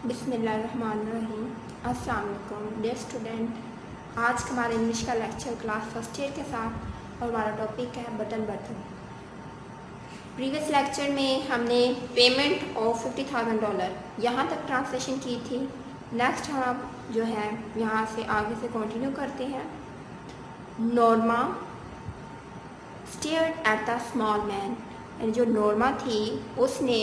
बिस्मिल्लाहिर्रहमानिर्रहीम। अस्सलाम वालेकुम डियर स्टूडेंट। आज हमारे इंग्लिश का लेक्चर क्लास फर्स्ट ईयर के साथ और हमारा टॉपिक है बटन बटन। प्रीवियस लेक्चर में हमने पेमेंट ऑफ $50,000 यहाँ तक ट्रांसलेशन की थी। नेक्स्ट हम जो है यहाँ से आगे से कंटिन्यू करते हैं। Norma stared at the small man, यानी जो नॉर्मा थी उसने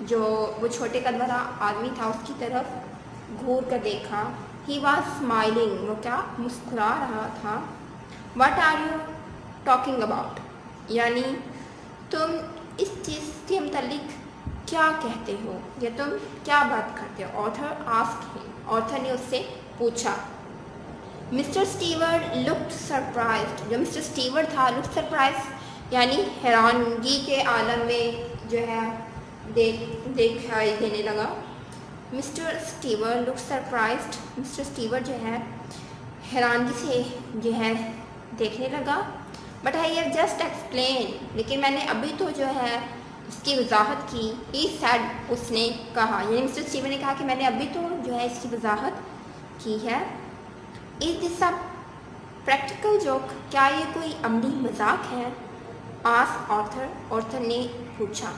जो वो छोटे कद वाला आदमी था उसकी तरफ घूर कर देखा। ही वॉज स्माइलिंग, वो क्या मुस्कुरा रहा था। What are you talking about, यानी तुम इस चीज़ के मतलब क्या कहते हो या तुम क्या बात करते हो। ऑथर आस्क्ड हिम, ऑथर ने उससे पूछा। मिस्टर स्टीवर्ट लुक्ड सरप्राइज्ड, जो मिस्टर स्टीवर्ट था लुक्ड सरप्राइज्ड यानी हैरानगी के आलम में जो है दिखाई देने लगा। Mister स्टीवर look surprised, mister Steward जो है हैरानगी से जो है देखने लगा। But I have just explain, लेकिन मैंने अभी तो जो है इसकी वजाहत की। ही सैड, उसने कहा, यानी मिस्टर स्टीवर ने कहा कि मैंने अभी तो जो है इसकी वजाहत की है। Is this a practical joke, क्या ये कोई अमली मजाक है। आस्क्ड ऑथर, ऑथर ने पूछा।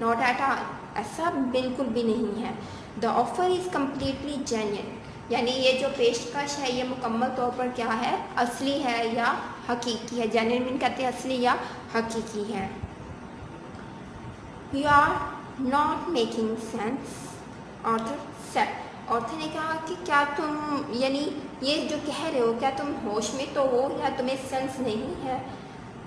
नॉट एट ऑल, ऐसा बिल्कुल भी नहीं है। The offer is completely genuine, यानी ये जो पेशकश है ये मुकम्मल तौर पर क्या है, असली है या हकीकी है। जेन्युइन मीन कहते हैं असली या हकीकी है। You are not making sense, author said, author ने कहा कि क्या तुम यानी ये जो कह रहे हो क्या तुम होश में तो हो या तुम्हें सेंस नहीं है।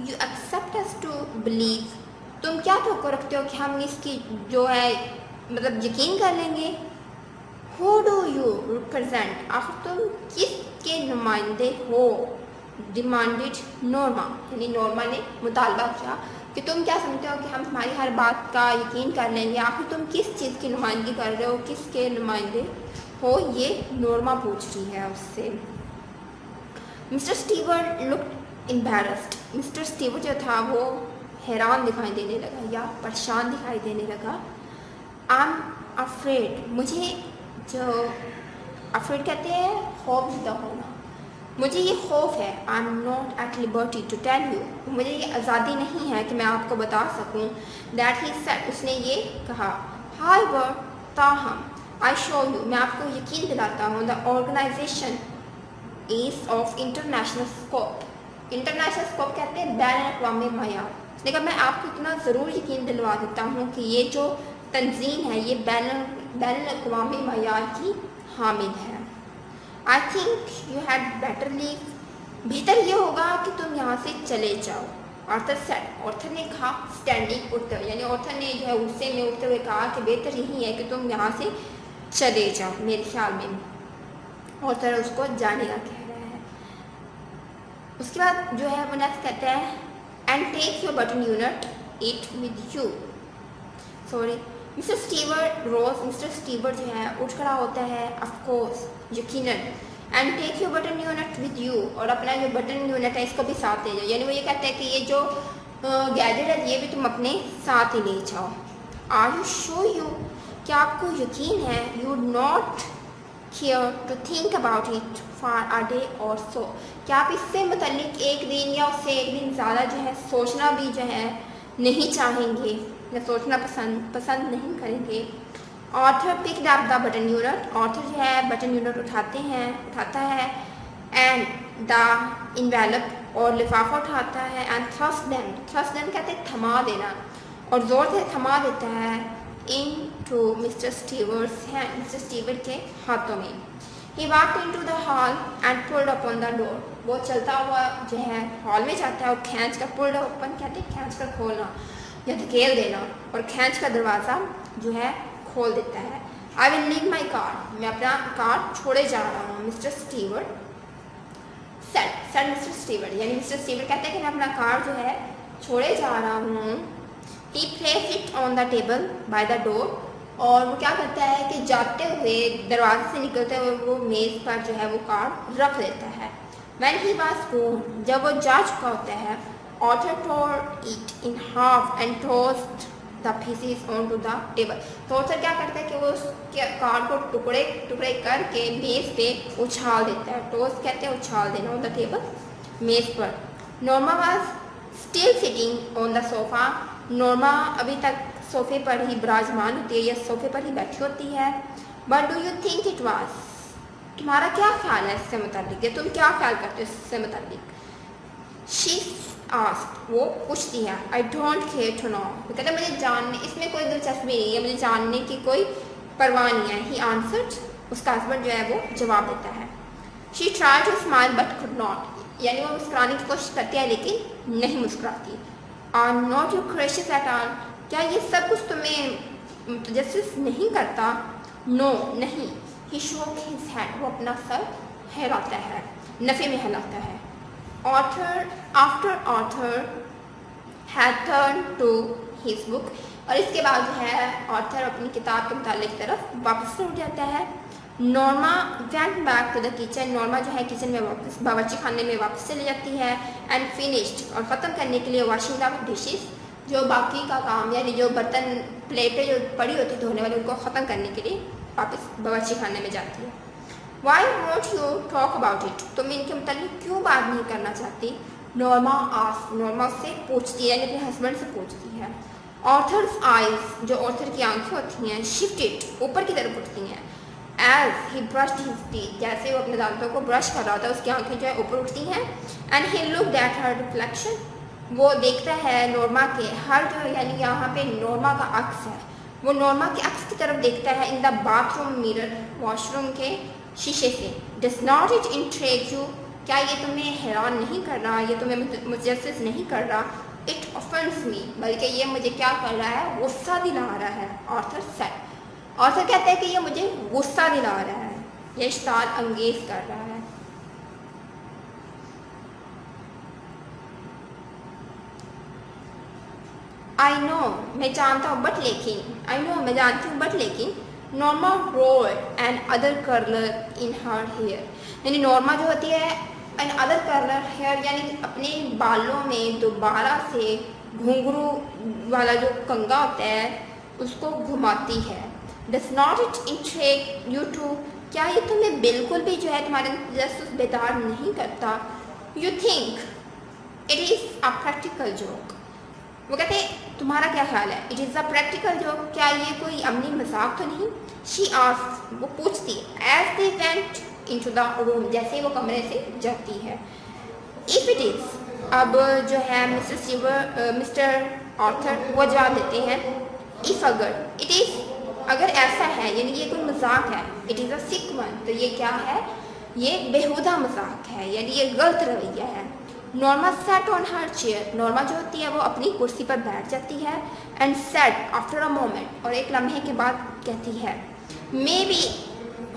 You accept us to believe, तुम क्या तवक्को रखते हो कि हम इसकी जो है मतलब यकीन कर लेंगे। हु डू यू रिप्रेजेंट, आखिर तुम किसके नुमाइंदे हो। डिमांडेड नॉर्मा, यानी नॉर्मा ने मुतालबा किया कि तुम क्या समझते हो कि हम तुम्हारी हर बात का यकीन कर लेंगे। आखिर तुम किस चीज़ की नुमाइंदगी कर रहे हो, किसके नुमाइंदे हो, ये नॉर्मा पूछ रही है उससे। Mister स्टीवर looked embarrassed, mister Steward जो था वो हैरान दिखाई देने लगा या परेशान दिखाई देने लगा। आई एम अफ्रेड, मुझे जो अफ्रेड कहते हैं खौफजदा होना, मुझे ये खौफ है। I am not at liberty to tell you, मुझे ये आज़ादी नहीं है कि मैं आपको बता सकूं। दैट ही सेड, उसने ये कहा। हाउएवर, ताहम, आई शो यू, मैं आपको यकीन दिलाता हूँ। The organization is of international scope, international scope कहते हैं बैन अवी मयार। उसने कहा मैं आपको इतना ज़रूर यकीन दिलवा देता हूँ कि ये जो तंजीम है ये बैन अवी मयार की हामिल है। I think you had better leave, बेहतर ये होगा कि तुम यहाँ से चले जाओ। ऑर्थर सेड, ऑर्थर ने कहा स्टैंडिंग, उठते हुए, यानी ऑर्थर ने जो है गुस्से में उठते हुए कहा कि बेहतर यही है कि तुम यहाँ से चले जाओ। मेरे ख्याल में ऑर्थर उसको जाने का कह रहा है। उसके बाद जो है वो नेक्स्ट कहता है and take your button unit it with you. Sorry, mister Steward rose, mister Steward जो है उठ खड़ा होता है ऑफकोर्स यकीनन। And take your button unit with you, और अपना जो बटन यूनिट है इसको भी साथ ले जाओ, यानी वो ये कहता है कि ये जो गैजेट है ये भी तुम अपने साथ ही ले जाओ। आर यू श्योर यू, क्या आपको यकीन है। You not care to think about it for a day और सो, क्या आप इससे मुतल्लिक एक दिन या उससे एक दिन ज़्यादा जो है सोचना भी जो है नहीं चाहेंगे या सोचना पसंद नहीं करेंगे। Author picked up the button unit, author जो है बटन यूनिट उठाता है एंड द इन्वेलप, और लिफाफा उठाता है। एंड थ्रस्ट देम कहते हैं थमा देना, और ज़ोर से थमा देता है into mister Steward's hand, mister Steward के हाथों में। He walked into the hall and pulled open the door, वो चलता हुआ जो है हॉल में जाता है और खींच कर, पुल्ड ओपन कहते हैं खींच कर खोलना या धकेल देना, और खींच कर दरवाज़ा जो है खोल देता है। I will leave my car, मैं अपना कार छोड़े जा रहा हूँ। मिस्टर स्टीवर सेड मिस्टर स्टीवर, यानी मिस्टर स्टीवर कहते हैं कि मैं अपना कार जो है छोड़े जा रहा हूँ। He place it on the table by the door, और वो क्या करता है कि जाते हुए दरवाजे से निकलते हुए वो मेज़ पर जो है वो कार रख देता है। When he was gone, जब वो जा चुका होता है, author tore it in half and tossed the pieces onto the table। तो ऑथर क्या करता है कि वो उस कार्ड को टुकड़े टुकड़े करके मेज पे उछाल देता है। टॉस कहते हैं उछाल देना, ऑन द टेबल मेज पर। Norma was still sitting on the sofa. Norma अभी तक सोफे पर ही विराजमान होती है या सोफे पर ही बैठी होती है। But do you think it was, तुम्हारा क्या ख्याल है इससे मुताबिक, तुम क्या ख्याल करते हो इससे मुताबिक। शी आस्क्ड, वो पूछती है। I don't care to know, वो कहते मुझे जानने, इसमें कोई दिलचस्पी नहीं है, मुझे जानने की कोई परवाह नहीं है। ही आंसर्ड, उसका हस्बैंड जो है वो जवाब देता है। She try to smile but could not, यानी वो मुस्कुराने की कोशिश करती है लेकिन नहीं मुस्कुराती। Are not you curious at all, क्या ये सब कुछ तुम्हें तजस्सुस नहीं करता। नो नहीं। ही शोक हिज हेड, वो अपना सर हिलाता है, नफे में हिलाता है। Author after author had turn to his book, और इसके बाद जो है ऑथर अपनी किताब के मुतालिक तरफ वापस लौट जाता है। Norma went back to the kitchen, Norma जो है किचन में वापस बावर्ची खाने में वापस चली जाती है। एंड फिनिश्ड, और ख़त्म करने के लिए वॉशिंग द डिशेस, जो बाकी का काम यानी जो बर्तन प्लेटें जो पड़ी होती धोने वाले उनको ख़त्म करने के लिए वापस बावर्ची खाने में जाती है। Why want you talk about it, तुम इनके मुताबिक क्यों बात नहीं करना चाहती। नॉर्मा आस्क्ड, नॉर्मा से पूछती है, यानी अपने हस्बैंड से पूछती है। ऑथर्स आइज, जो ऑथर की आंखें होती हैं, शिफ्टेड, ऊपर की तरफ उठती हैं। As he brushed his teeth, जैसे वो अपने दांतों को ब्रश कर रहा था उसकी आंखें जो है ऊपर उठती हैं। And he looked at her reflection, वो देखता है नॉर्मा के हर जो, यानी यहाँ पे नॉर्मा का अक्स है, वो नॉर्मा के अक्स की तरफ देखता है। In the bathroom mirror, washroom के शीशे से। Does not it intrigue you, क्या ये तुम्हें हैरान नहीं कर रहा, ये तुम्हें मुजस्सिस नहीं कर रहा। इट ऑफेंड्स मी, बल्कि ये मुझे क्या कर रहा है, गुस्सा दिला रहा है। ऑथर सेड, ऑथर कहता है कि ये मुझे गुस्सा दिला रहा है, ये इश्ताल अंगेज कर रहा है। आई नो, मैं जानता हूँ बट लेकिन, आई नो मैं जानती हूँ बट लेकिन। Norma rolled another curler in her hair, यानी नॉर्मा जो होती है एन अदर कर्लर हेयर, यानी अपने बालों में दोबारा से घुंघरू वाला जो कंघा होता है उसको घुमाती है। Does not it intrigue you too, क्या ये तुम्हें बिल्कुल भी जो है तुम्हारे तजस्सुस बेदार नहीं करता। You think it is a practical joke, वो कहते हैं तुम्हारा क्या ख्याल है, it is a practical joke, क्या ये कोई अमली मजाक तो नहीं। शी आस्क्ड, वो पूछती as they went into the room, जैसे वो कमरे से जाती है। इफ इट इज़, अब जो है मिस्टर ऑथर वो जवाब देते हैं। इफ अगर, इट इज़, अगर ऐसा है यानी ये कोई मजाक है। It is a sick one, तो ये क्या है, ये बेहुदा मजाक है, यानी ये गलत रवैया है। Norma set on her chair, Norma जो होती है वो अपनी कुर्सी पर बैठ जाती है। And set after a moment, और एक लम्हे के बाद कहती है। मे बी,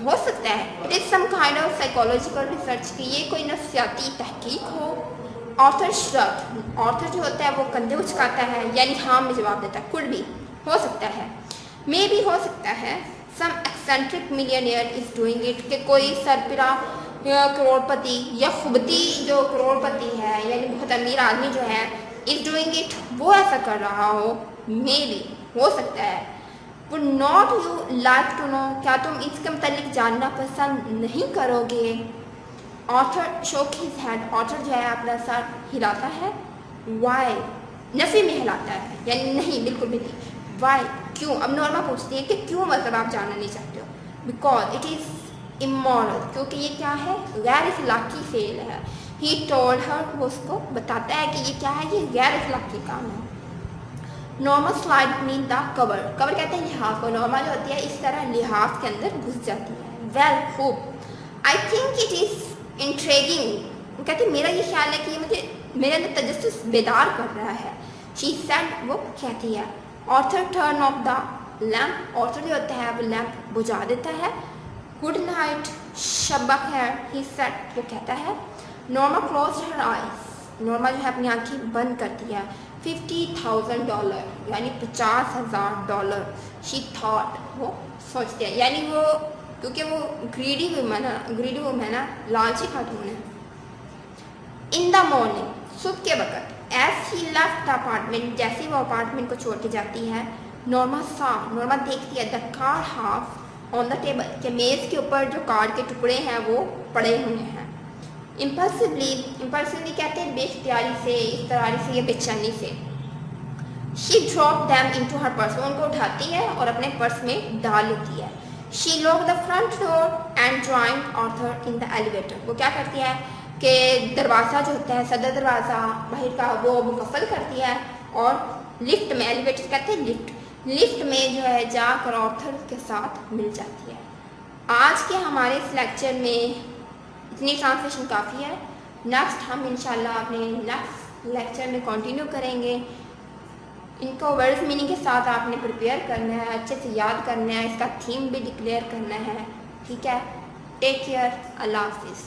हो सकता है, it is some kind of psychological research, कि ये कोई नफ्सियाती तहकीक हो। ऑथर श्रग, ऑथर जो होता है वो कंधे उचकाता है, यानी हाँ में जवाब देता है। कुड भी, हो सकता है। मे बी, हो सकता है। Some eccentric millionaire is doing it, कि कोई सरपिरा करोड़पति या खुबती जो करोड़पति है यानी बहुत अमीर आदमी जो है, इज डूइंग इट, वो ऐसा कर रहा हो। मे बी, हो सकता है। Would not you like to know, क्या तुम इसके मतलब जानना पसंद नहीं करोगे। ऑथर शोक हिज हेड, ऑथर जो है अपना सर हिलाता है। वाई, नफी में हिलाता है, यानी नहीं, बिल्कुल भी नहीं। वाई, क्यों। अब नॉर्मा पूछती है कि क्यों, मतलब आप जानना नहीं चाहते हो। बिकॉज इट इज़ इमोरल, क्योंकि ये क्या है, गैर इखलाकी फेल है। ही टोल्ड हर, वो उसको बताता है कि ये क्या है, ये गैर इखलाकी काम है। Norma slide mean the cover, cover कहते हैं लिहाफ को। नॉर्मा जो होती है इस तरह लिहाफ के अंदर घुस जाती है। वेल, खूब। I think it is intriguing, कहती मेरा ये ख्याल है कि ये मुझे मेरे अंदर तजस्सुस बेदार कर रहा है। शी सेड, वो कहती है। Author turn off the lamp, author जो होता है वो लैम्प बुझा देता है। गुड नाइट, शब्बा खैर, ही सेड, वो कहता है। Norma closed her eyes, Norma जो है अपनी आंखें बंद करती है। $50,000, यानी $50,000। शी थॉट, वो सोचते हैं, यानी वो क्योंकि वो ग्रीडी वुमन है ना, लालची खातून है। इन द मॉर्निंग, सुबह के वक्त। As she left the apartment, जैसे वो अपार्टमेंट को छोड़ के जाती है, नॉर्मा देखती है the card half on the table, के मेज़ के ऊपर जो कार्ड के टुकड़े हैं वो पड़े हुए हैं। इम्पल्सिवली कहते हैं बेख्तियारी से, इस तरह से या बेचैनी से। She drop them into her purse, वो उनको उठाती है और अपने पर्स में डाल लेती है। She lock the front door and joined Arthur in the elevator, वो क्या करती है कि दरवाज़ा जो होता है, सदर दरवाज़ा बाहर का, वो मुकफ़ल करती है और लिफ्ट में, एलिवेटर कहते हैं लिफ्ट में जो है जाकर आर्थर के साथ मिल जाती है। आज के हमारे इस लेक्चर में इतनी ट्रांसलेशन काफ़ी है। नेक्स्ट हम इंशाल्लाह अपने नेक्स्ट लेक्चर में कंटिन्यू करेंगे। इनको वर्ड्स मीनिंग के साथ आपने प्रिपेयर करना है, अच्छे से याद करना है, इसका थीम भी डिक्लेयर करना है। ठीक है, टेक केयर, अल्लाह हाफिज़।